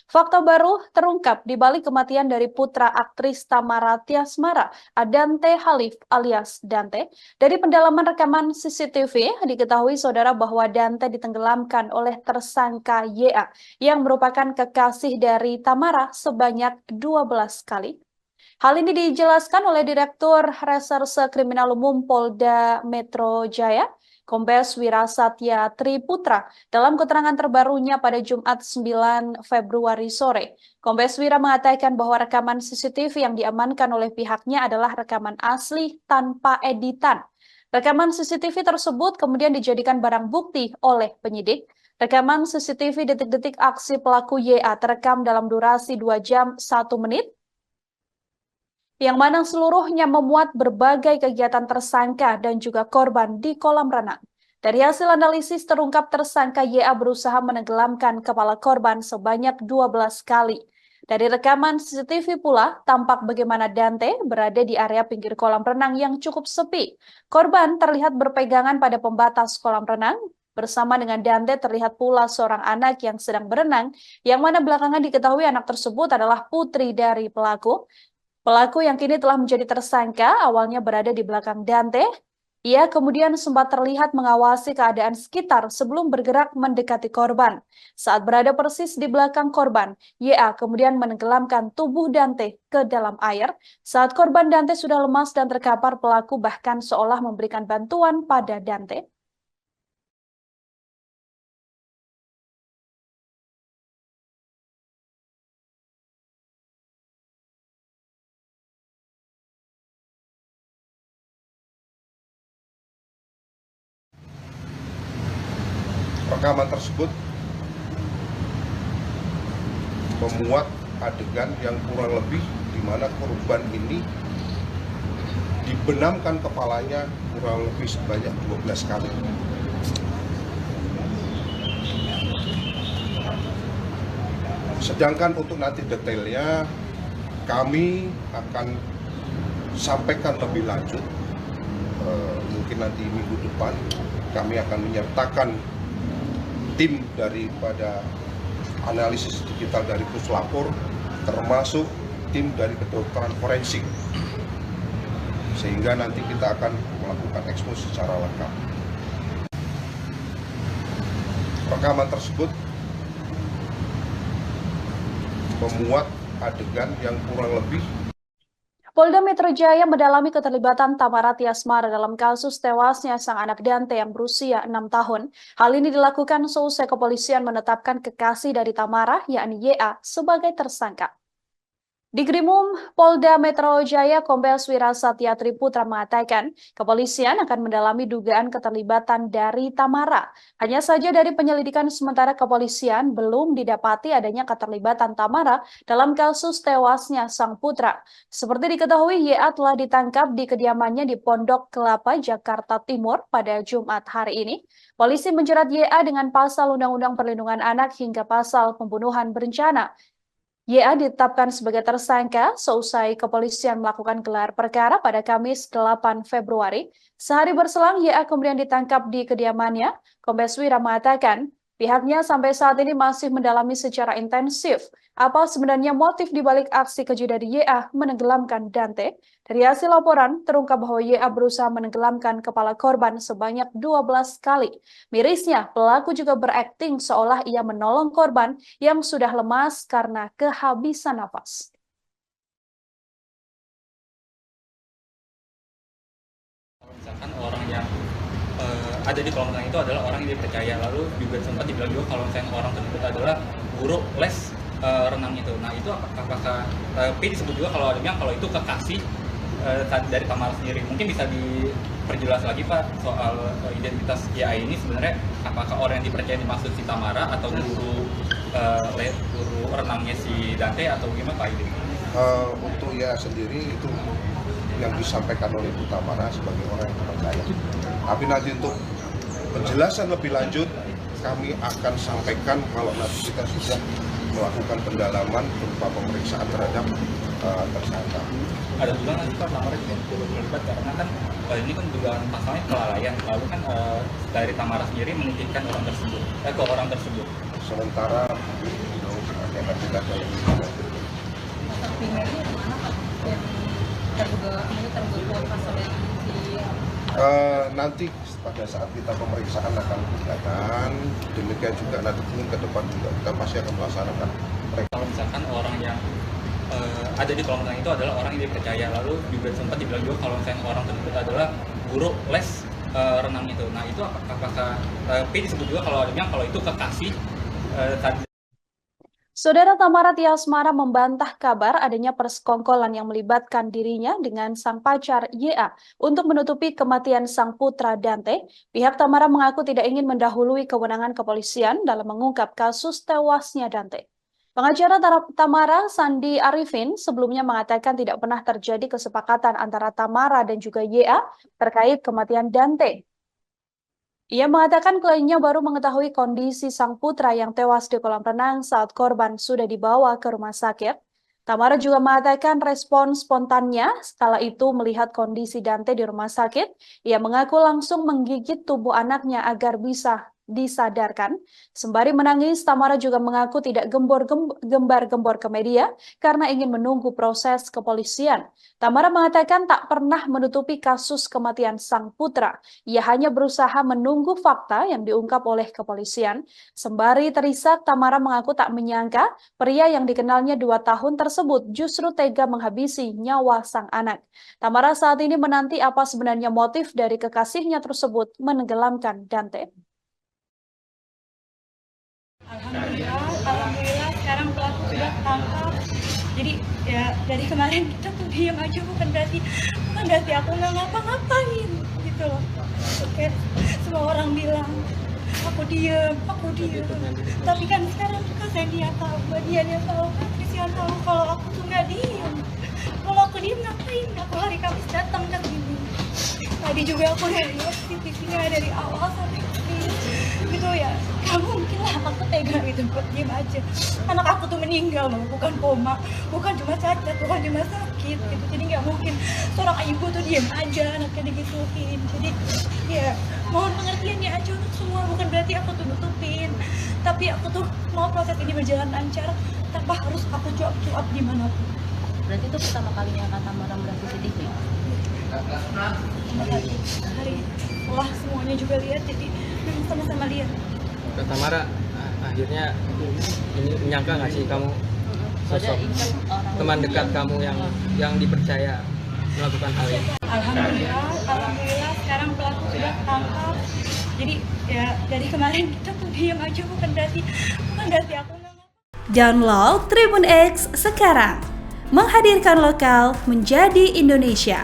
Fakta baru terungkap di balik kematian dari putra aktris Tamara Tiasmara, Adante Halif alias Dante. Dari pendalaman rekaman CCTV, diketahui saudara bahwa Dante ditenggelamkan oleh tersangka YA yang merupakan kekasih dari Tamara sebanyak 12 kali. Hal ini dijelaskan oleh Direktur Reserse Kriminal Umum Polda Metro Jaya, Kombes Wirasatya Triputra, dalam keterangan terbarunya pada Jumat 9 Februari sore. Kombes Wira mengatakan bahwa rekaman CCTV yang diamankan oleh pihaknya adalah rekaman asli tanpa editan. Rekaman CCTV tersebut kemudian dijadikan barang bukti oleh penyidik. Rekaman CCTV detik-detik aksi pelaku YA terekam dalam durasi 2 jam 1 menit yang mana seluruhnya memuat berbagai kegiatan tersangka dan juga korban di kolam renang. Dari hasil analisis terungkap tersangka YA berusaha menenggelamkan kepala korban sebanyak 12 kali. Dari rekaman CCTV pula, tampak bagaimana Dante berada di area pinggir kolam renang yang cukup sepi. Korban terlihat berpegangan pada pembatas kolam renang. Bersama dengan Dante terlihat pula seorang anak yang sedang berenang, yang mana belakangan diketahui anak tersebut adalah putri dari pelaku. Pelaku yang kini telah menjadi tersangka awalnya berada di belakang Dante. Ia kemudian sempat terlihat mengawasi keadaan sekitar sebelum bergerak mendekati korban. Saat berada persis di belakang korban, YA kemudian menenggelamkan tubuh Dante ke dalam air. Saat korban Dante sudah lemas dan terkapar, pelaku bahkan seolah memberikan bantuan pada Dante. Rekaman tersebut memuat adegan yang kurang lebih di mana korban ini dibenamkan kepalanya kurang lebih sebanyak 12 kali. Sedangkan untuk nanti detailnya kami akan sampaikan lebih lanjut. Mungkin nanti minggu depan kami akan menyertakan tim daripada analisis digital dari puslapor, termasuk tim dari kedokteran forensik, sehingga nanti kita akan melakukan ekspos secara lengkap. Rekaman tersebut memuat adegan yang kurang lebih. Polda Metro Jaya mendalami keterlibatan Tamara Tiasmara dalam kasus tewasnya sang anak Dante yang berusia 6 tahun. Hal ini dilakukan seusai kepolisian menetapkan kekasih dari Tamara, yakni YA, sebagai tersangka. Di Grimum Polda Metro Jaya, Kombes Wirasatya Triputra mengatakan kepolisian akan mendalami dugaan keterlibatan dari Tamara. Hanya saja dari penyelidikan sementara kepolisian belum didapati adanya keterlibatan Tamara dalam kasus tewasnya sang putra. Seperti diketahui, YA telah ditangkap di kediamannya di Pondok Kelapa, Jakarta Timur pada Jumat hari ini. Polisi menjerat YA dengan pasal Undang-Undang Perlindungan Anak hingga pasal pembunuhan berencana. YA ditetapkan sebagai tersangka seusai kepolisian melakukan gelar perkara pada Kamis 8 Februari. Sehari berselang, YA kemudian ditangkap di kediamannya. Kombes Wira mengatakan, pihaknya sampai saat ini masih mendalami secara intensif apa sebenarnya motif di balik aksi keji dari YA menenggelamkan Dante. Dari hasil laporan, terungkap bahwa YA berusaha menenggelamkan kepala korban sebanyak 12 kali. Mirisnya, pelaku juga berakting seolah ia menolong korban yang sudah lemas karena kehabisan nafas. Misalkan orang yang ada di kolam renang itu adalah orang yang dipercaya, lalu juga sempat dibilang juga kalau misalnya orang tersebut adalah guru les renang itu. Nah itu apakah tapi disebut juga kalau ada bilang kalau itu kekasih dari Tamara sendiri. Mungkin bisa diperjelas lagi Pak soal identitas YA ini sebenarnya apakah orang yang dipercaya dimaksud si Tamara atau guru renangnya si Dante atau gimana Pak ini? Untuk YA sendiri itu yang disampaikan oleh Bu Tamara sebagai orang yang terpercaya. Tapi nanti untuk penjelasan lebih lanjut kami akan sampaikan kalau nanti kita sudah melakukan pendalaman berupa pemeriksaan terhadap tersangka. Ada juga nanti Pak Tamara yang terlibat karena kan ini kan dugaan pasalnya kelalaian, lalu kan dari Tamara sendiri menitipkan orang tersebut ke orang tersebut. Sementara akan kita dalami. Primernya yang mana Pak? Yang terduga pasal yang Nanti pada saat kita pemeriksaan akan kelihatan, demikian juga nanti mungkin ke depan juga kita pasti akan melaksanakan. Kalau misalkan orang yang ada di kolam renang itu adalah orang yang dipercaya, lalu juga sempat dibilang juga kalau misalnya orang tersebut adalah guru les renang itu. Nah itu apakah tapi disebut juga kalau itu kekasih tadi. Saudara Tamara Tiasmara membantah kabar adanya persekongkolan yang melibatkan dirinya dengan sang pacar YA untuk menutupi kematian sang putra Dante. Pihak Tamara mengaku tidak ingin mendahului kewenangan kepolisian dalam mengungkap kasus tewasnya Dante. Pengacara Tamara, Sandi Arifin, sebelumnya mengatakan tidak pernah terjadi kesepakatan antara Tamara dan juga YA terkait kematian Dante. Ia mengatakan kliennya baru mengetahui kondisi sang putra yang tewas di kolam renang saat korban sudah dibawa ke rumah sakit. Tamara juga mengatakan respon spontannya kala itu melihat kondisi Dante di rumah sakit. Ia mengaku langsung menggigit tubuh anaknya agar bisa disadarkan. Sembari menangis, Tamara juga mengaku tidak gembar-gembor ke media karena ingin menunggu proses kepolisian. Tamara mengatakan tak pernah menutupi kasus kematian sang putra. Ia hanya berusaha menunggu fakta yang diungkap oleh kepolisian. Sembari terisak, Tamara mengaku tak menyangka pria yang dikenalnya 2 tahun tersebut justru tega menghabisi nyawa sang anak. Tamara saat ini menanti apa sebenarnya motif dari kekasihnya tersebut menenggelamkan Dante. Alhamdulillah sekarang pelaku sudah ketangkap. Jadi ya dari kemarin kita tuh diam aja bukan berarti aku nggak ngapa-ngapain gitu loh. Oke, semua orang bilang aku diem. Tapi kan sekarang Kak Sandy tahu, Mbak Dian tahu, Kak Christian tahu kalau aku tuh nggak diem. Kalau aku diem ngapain? Aku hari Kamis datang ke sini. Tadi juga aku udah lihat CCTV-nya dari awal sampai akhir. Gitu ya, kamu mungkin lah aku tega gitu buat diem aja. Anak aku tuh meninggal loh, bukan koma, bukan cuma cacat, bukan cuma sakit gitu. Jadi nggak mungkin seorang ibu tuh diem aja anaknya digituin. Jadi ya mohon pengertiannya aja untuk semua, bukan berarti aku tuh nutupin. Tapi aku tuh mau proses ini berjalan lancar tanpa harus aku cuap-cuap dimanapun. Berarti itu pertama kalinya kata Tamara CCTV? Hari wah semuanya juga lihat, jadi sama-sama lihat. Tamara, akhirnya ini menyangka nggak sih kamu sosok teman dekat kamu yang dipercaya melakukan hal ini? Alhamdulillah sekarang pelaku sudah ketangkap. Jadi ya dari kemarin kita tuh diam aja bukan berarti aku nggak. Download Tribun X sekarang, menghadirkan lokal menjadi Indonesia.